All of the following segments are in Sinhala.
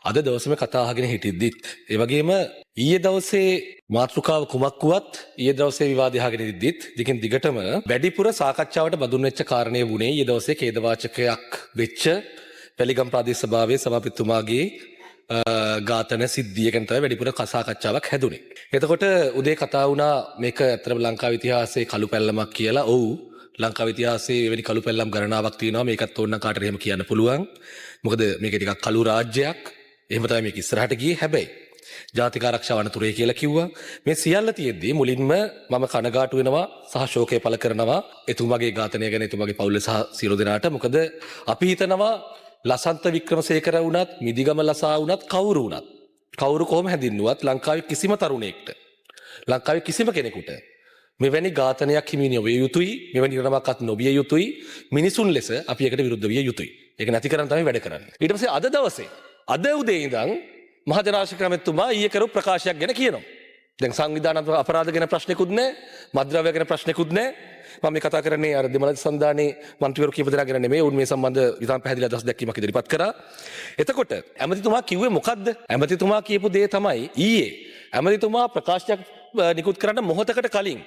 අද දවසම කතා අහගෙන හිටිද්දිත් ඒ වගේම ඊයේ දවසේ මාතෘකාව කුමක් වුවත් ඊයේ දවසේ විවාදය අහගෙන ඉද්දිත් දිගින් දිගටම වැඩිපුර සාකච්ඡාවට බඳුන් වෙච්ච කාරණේ වුණේ ඊයේ දවසේ ඛේදවාචකයක් වෙච්ච වැලිගම් ප්‍රාදේශ සභාවේ සභාපතිතුමාගේ ඝාතන සිද්ධිය ගැන තමයි වැඩිපුර සාකච්ඡාවක් හැදුනේ. එතකොට උදේ කතා වුණා මේක ඇත්තටම ලංකාවේ ඉතිහාසයේ කළු පැල්ලමක් කියලා. ඔව් ලංකාවේ ඉතිහාසයේ එවැනි කළු පැල්ලම් ගණනාවක් තියෙනවා. මේකත් ඕනනම් කාටද එහෙම කියන්න පුළුවන්. මොකද මේක ටිකක් කළු රාජ්‍යයක්. එහෙම තමයි මේක ඉස්සරහට ගියේ. හැබැයි ජාතික ආරක්ෂාව අනතුරේ කියලා කිව්වා. මේ සියල්ල තියෙද්දී මුලින්ම මම කනගාටු වෙනවා සහ ශෝකය පළ කරනවා එතුමාගේ ඝාතනය ගැන එතුමාගේ පවුල සහ සියලු දෙනාට. මොකද අපි හිතනවා ලසන්ත වික්‍රමසේකර වුණත් මිදිගම ලසා වුණත් කවුරු වුණත් කවුරු කොහොම හැදින්නුවත් ලංකාවේ කිසිම තරුණයෙක්ට ලංකාවේ කිසිම කෙනෙකුට මෙවැනි ඝාතනයක් හිමි නොවිය යුතුයි, මෙවැනි ඉරණමක්වත් නොවිය යුතුයි. මිනිසුන් ලෙස අපි ඒකට විරුද්ධ විය යුතුයි. ඒක නැති කරන්න තමයි වැඩ කරන්නේ. ඊට පස්සේ අද දවසේ අද උදේ ඉඳන් මහජනාධිපති මැතිතුමා ඊයේ කරපු ප්‍රකාශයක් ගැන කියනවා. දැන් සංවිධානාත්මක අපරාධ ගැන ප්‍රශ්නකුත් නැහැ, මත්ද්‍රව්‍ය ගැන ප්‍රශ්නකුත් නැහැ. මම මේ කතා කරන්නේ අර දෙමළ සන්ධානයේ මන්ත්‍රීවරු කීප දෙනා ගැන නෙමෙයි. උන් මේ සම්බන්ධ විතාන පැහැදිලි අදහස් දැක්වීමක් ඉදිරිපත් කරා. එතකොට ඇමතිතුමා කිව්වේ මොකද්ද? ඇමතිතුමා කියපු දේ තමයි ඊයේ ඇමතිතුමා ප්‍රකාශයක් නිකුත් කරන්න මොහොතකට කලින්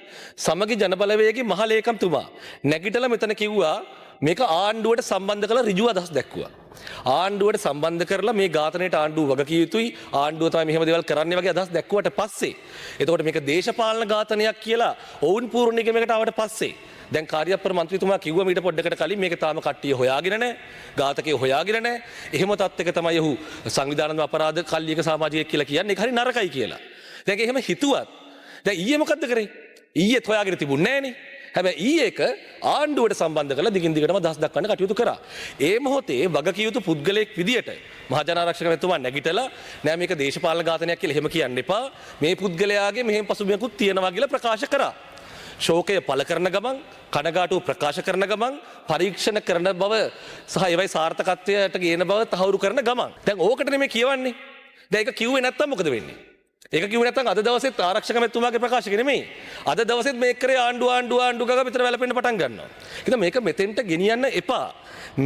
සමගි ජනබලවේගයේ මහලේකම්තුමා නැගිටලා මෙතන කිව්වා මේක ආණ්ඩුවට සම්බන්ධ කරලා ඍජුව අදහස් දැක්වුවා. ආණ්ඩුවට සම්බන්ධ කරලා මේ ඝාතනයට ආණ්ඩුව වගකිය යුතුයි. ආණ්ඩුව තමයි මෙහෙම දේවල් කරන්නේ වගේ අදහස් දැක්වුවට පස්සේ එතකොට මේක දේශපාලන ඝාතනයක් කියලා ඔවුන් පූර්ණ නිගමනයකට ආවට පස්සේ දැන් කාර්යපර මන්ත්‍රීතුමා කිව්වා මීට පොඩ්ඩකට කලින් මේක තාම කට්ටිය හොයාගෙන නැහැ. ඝාතකයෝ හොයාගෙන නැහැ. එහෙම තත්ත්වයක තමයි ඔහු සංවිධානාත්මක අපරාධ කල්ලියක සමාජිකයෙක් කියලා කියන්නේ. ඒක හරි නරකයි කියලා. දැන් එහෙම හිතුවත් දැන් ඊයේ මොකද්ද කරේ? ඊයේත් හොයාගෙන තිබුණේ නැහනේ. හැබැයි ඊයේ එක ආණ්ඩුවට සම්බන්ධ කරලා දිගින් දිගටම දහස් දක්වන්න කටයුතු කරා. ඒ මොහොතේ වගකිය යුතු පුද්ගලයෙක් විදියට මහජනාරක්ෂක මැතිතුමා නැගිටලා නෑ මේක දේශපාලන ඝාතනයක් කියලා එහෙම කියන්න එපා. මේ පුද්ගලයාගේ මෙහෙම පසුබිමකුත් තියෙනවා කියලා ප්‍රකාශ කරා. ශෝකය පළ කරන ගමන්, කනගාටුව ප්‍රකාශ කරන ගමන්, පරීක්ෂණ කරන බව සහ ඒවයි සාර්ථකත්වයට ගේන බව තහවුරු කරන ගමන්. දැන් ඕකට නෙමෙයි කියවන්නේ. දැන් ඒක කිව්වේ නැත්තම් මොකද වෙන්නේ? ඒක කිව්වේ නැත්නම් අද දවසෙත් ආරක්ෂක මැතිතුමාගේ ප්‍රකාශක නෙමෙයි. අද දවසෙත් මේක කරේ ආණ්ඩුව ගාව විතර වැළපෙන්න පටන් ගන්නවා. ඉතින් මේක මෙතෙන්ට ගෙනියන්න එපා.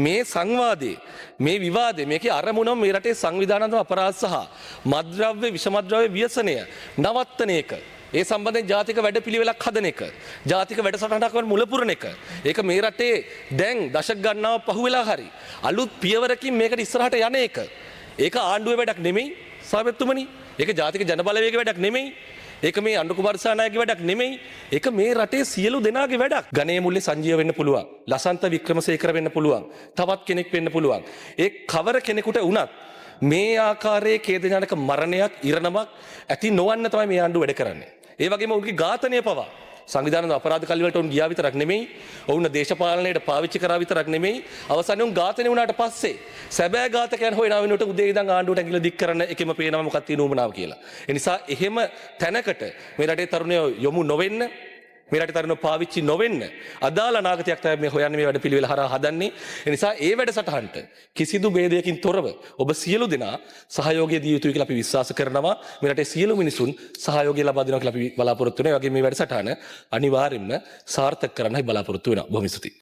මේ සංවාදේ, මේ විවාදේ, මේකේ අරමුණ මේ රටේ සංවිධානාත්මක අපරාධ සහ මත්ද්‍රව්‍ය විෂමද්‍රව්‍ය ව්‍යසනය නවත්තන එක. ඒ සම්බන්ධයෙන් ජාතික වැඩපිළිවෙලක් හදන එක. ජාතික වැඩසටහනක් වල මුල පුරන එක. ඒක මේ රටේ දැන් දශක ගණනාවක් පහුවෙලා හරි අලුත් පියවරකින් මේකට ඉස්සරහට යන එක. ඒක ආණ්ඩුවේ වැඩක් නෙමෙයි සාබෙත්තුමනි. ඒක ජාතික ජනබලවේගයේ වැඩක් නෙමෙයි. ඒක මේ අනුර කුමාර දිසානායකගේ වැඩක් නෙමෙයි. ඒක මේ රටේ සියලු දෙනාගේ වැඩක්. ගණේ මුල්ලේ සංජීව වෙන්න පුළුවන්. ලසන්ත වික්‍රමසේකර වෙන්න පුළුවන්. තවත් කෙනෙක් වෙන්න පුළුවන්. ඒ කවර කෙනෙකුට වුණත් මේ ආකාරයේ ඛේදජනක මරණයක් ඉරණමක් ඇති නොවන්න තමයි මේ ආණ්ඩුව වැඩ කරන්නේ. ඒ වගේම උන්ගේ ඝාතනය පවා සංවිධානයේ අපරාධ කල්ලි වලට උන් ගියා විතරක් නෙමෙයි, ඔවුන් දේශපාලනයට පාවිච්චි කරා විතරක් නෙමෙයි, අවසානයේ උන් ඝාතනය වුණාට පස්සේ සැබෑ ඝාතකයන් හොයනා වෙනුවට උදේ ඉඳන් ආණ්ඩුවට ඇඟිල්ල දික් කරන එකෙම පේනවා මොකක්ද තියෙන උමනාව කියලා. ඒ නිසා එහෙම තැනකට මේ රටේ තරුණයෝ යොමු නොවෙන්න, මේ රටේ තරුණයෝ පාවිච්චි නොවෙන්න අදාළ අනාගතයක් තමයි මේ හොයන්නේ මේ වැඩපිළිවෙල හරහා හදන්නේ. ඒ නිසා ඒ වැඩසටහනට කිසිදු ભેදයකින් තොරව ඔබ සියලු දෙනා සහයෝගය දිය යුතුයි කියලා අපි විශ්වාස කරනවා. මේ රටේ සියලු මිනිසුන් සහයෝගය ලබා දෙනවා කියලා අපි බලාපොරොත්තු වෙනවා. ඒ වගේම මේ වැඩසටහන අනිවාර්යයෙන්ම සාර්ථක කරන්නයි බලාපොරොත්තු වෙනවා. බොහොම ස්තුතියි.